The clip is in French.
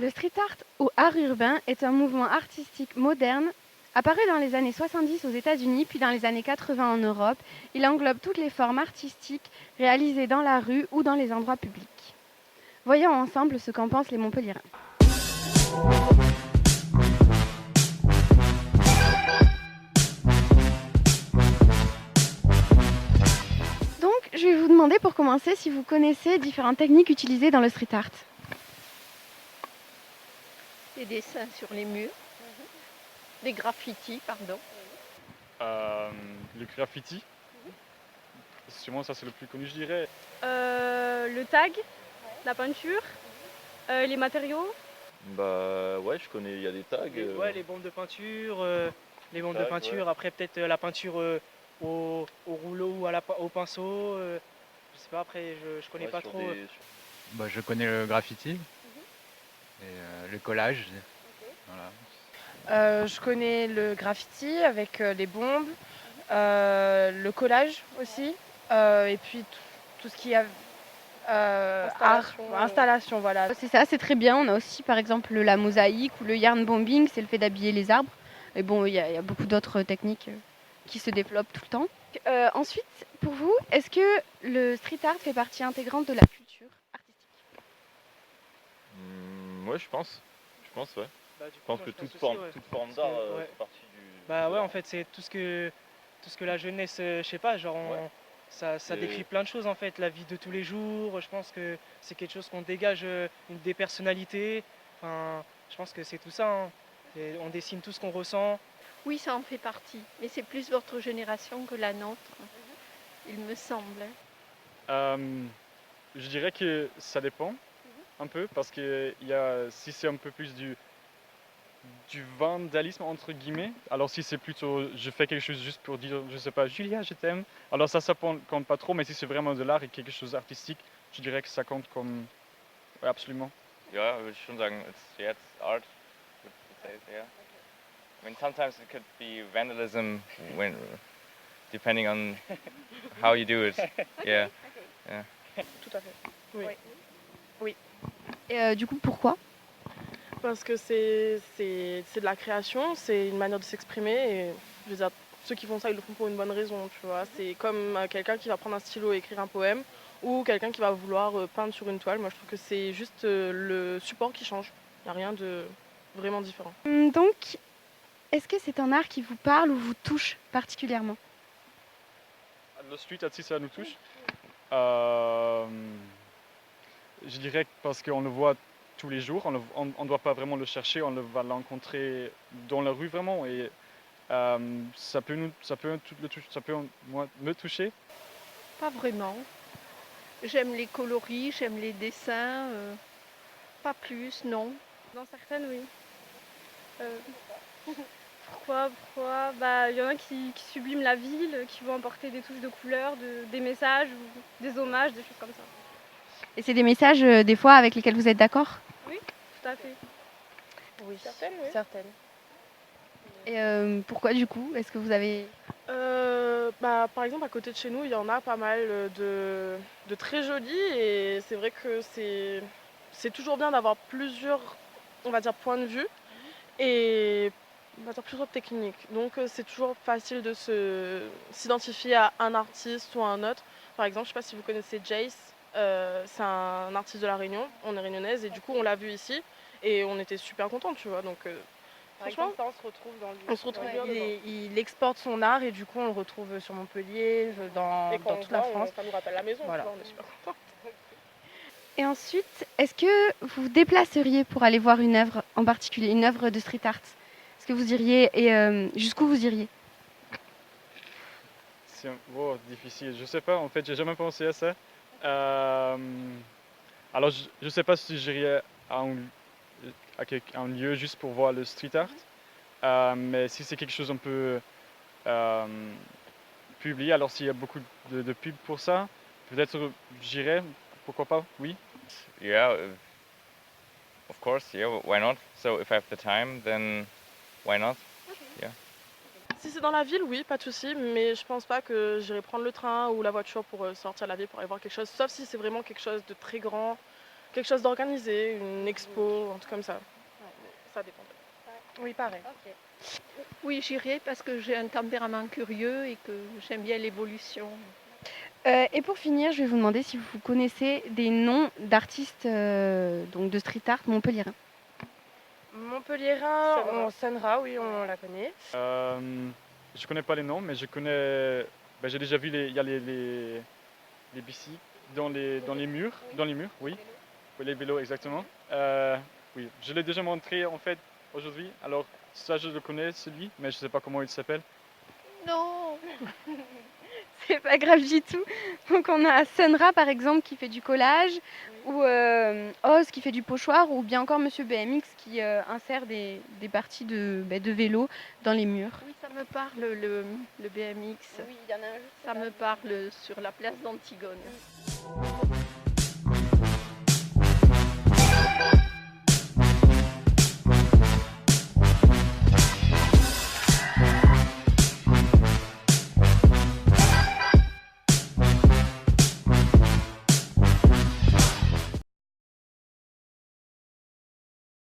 Le street art ou art urbain est un mouvement artistique moderne apparu dans les années 70 aux États-Unis puis dans les années 80 en Europe. Il englobe toutes les formes artistiques réalisées dans la rue ou dans les endroits publics. Voyons ensemble ce qu'en pensent les Montpelliérains. Donc, je vais vous demander pour commencer si vous connaissez différentes techniques utilisées dans le street art. Des dessins sur les murs, des graffitis, pardon. Le graffiti, sûrement ça c'est le plus connu je dirais. Le tag, la peinture, les matériaux. Bah ouais, je connais, il y a des tags. Ouais, les bombes de peinture, Ouais. après peut-être la peinture au rouleau ou au pinceau. Je sais pas, après je connais Ouais, pas sur trop. Bah, je connais le graffiti et le collage. Voilà. Je connais le graffiti avec les bombes, le collage aussi, et puis tout ce qui est installation, voilà. C'est ça, c'est très bien. On a aussi par exemple la mosaïque ou le yarn bombing, c'est le fait d'habiller les arbres. Et bon, il y a beaucoup d'autres techniques qui se développent tout le temps. Ensuite, pour vous, est-ce que le street art fait partie intégrante de la culture artistique? Ouais, je pense. Ouais. Bah, du Je coup, pense moi, que je pense toute aussi, forme, ouais. toute forme Parce d'art que, ouais. fait partie du. Bah ouais, en fait, c'est tout ce que la jeunesse, je sais pas, genre Ouais. ça décrit plein de choses en fait, la vie de tous les jours. Je pense que c'est quelque chose qu'on dégage des personnalités. Enfin, je pense que c'est tout ça, hein. On dessine tout ce qu'on ressent. Oui, ça en fait partie, mais c'est plus votre génération que la nôtre, il me semble. Je dirais que ça dépend un peu parce que si c'est un peu plus du vandalisme entre guillemets, alors si c'est plutôt je fais quelque chose juste pour dire je sais pas Julia je t'aime, alors ça compte pas trop, mais si c'est vraiment de l'art et quelque chose d'artistique, je dirais que ça compte comme ouais, absolument. Ja, würde ich schon sagen, it's art. Would say it, yeah. I mean, sometimes it could be vandalism depending on how you do it. Yeah. Tout à fait. Oui. Et du coup, pourquoi? Parce que c'est de la création, c'est une manière de s'exprimer et je veux dire, ceux qui font ça, ils le font pour une bonne raison, tu vois. C'est comme quelqu'un qui va prendre un stylo et écrire un poème ou quelqu'un qui va vouloir peindre sur une toile. Moi, je trouve que c'est juste le support qui change. Il n'y a rien de vraiment différent. Donc, est-ce que c'est un art qui vous parle ou vous touche particulièrement? Le street art, si ça nous touche, je dirais que parce qu'on le voit tous les jours, on ne doit pas vraiment le chercher, on va l'rencontrer dans la rue vraiment et ça peut me toucher. Pas vraiment. J'aime les coloris, j'aime les dessins, pas plus, non. Dans certaines, oui. Pourquoi? Bah, il y en a qui subliment la ville, qui vont apporter des touches de couleurs, des messages, ou des hommages, des choses comme ça. Et c'est des messages des fois avec lesquels vous êtes d'accord? Oui, tout à fait. Oui, Certaines, oui. certaines. Et pourquoi du coup? Est-ce que vous avez... Par exemple, à côté de chez nous, il y en a pas mal de très jolis et c'est vrai que c'est toujours bien d'avoir plusieurs, on va dire, points de vue et on va dire plusieurs techniques. Donc c'est toujours facile de s'identifier à un artiste ou à un autre. Par exemple, je ne sais pas si vous connaissez Jace, c'est un artiste de La Réunion, on est réunionnaise et du coup on l'a vu ici et on était super contents, tu vois. Donc franchement, ça, on se retrouve dans le... on se retrouve bien dedans. il exporte son art et du coup on le retrouve sur Montpellier, dans toute la France. Ça nous rappelle la maison, Voilà. tu vois, on est super contents. Et ensuite, est-ce que vous vous déplaceriez pour aller voir une œuvre en particulier, une œuvre de street art? Est-ce que vous iriez et jusqu'où vous iriez? C'est difficile, je sais pas, en fait j'ai jamais pensé à ça. Alors je sais pas si j'irais à un lieu juste pour voir le street art, mais si c'est quelque chose un peu publié, alors s'il y a beaucoup de pubs pour ça, peut-être j'irai, pourquoi pas, oui. Yeah, of course, yeah, why not? So if I have the time, then why not? Si c'est dans la ville, oui, pas de souci, mais je pense pas que j'irai prendre le train ou la voiture pour sortir de la ville pour aller voir quelque chose, sauf si c'est vraiment quelque chose de très grand quelque chose d'organisé, une expo, un truc comme ça. Ça dépend. Oui, pareil. Oui, j'irai parce que j'ai un tempérament curieux et que j'aime bien l'évolution. Et pour finir, je vais vous demander si vous connaissez des noms d'artistes donc de street art montpelliérains. Montpelliérain, Sonra, oui, on la connaît. Je connais pas les noms, mais je connais. Ben, j'ai déjà vu il y a les bicycles dans les murs, oui. Oui, les vélos, exactement. Oui, je l'ai déjà montré en fait aujourd'hui. Alors ça, je le connais celui, mais je sais pas comment il s'appelle. Non. C'est pas grave du tout. Donc on a Sunra par exemple qui fait du collage, ou Oz qui fait du pochoir, ou bien encore Monsieur BMX qui insère des parties de vélo dans les murs. Oui, ça me parle le BMX. Oui, il y en a un juste. Ça me parle sur la place d'Antigone.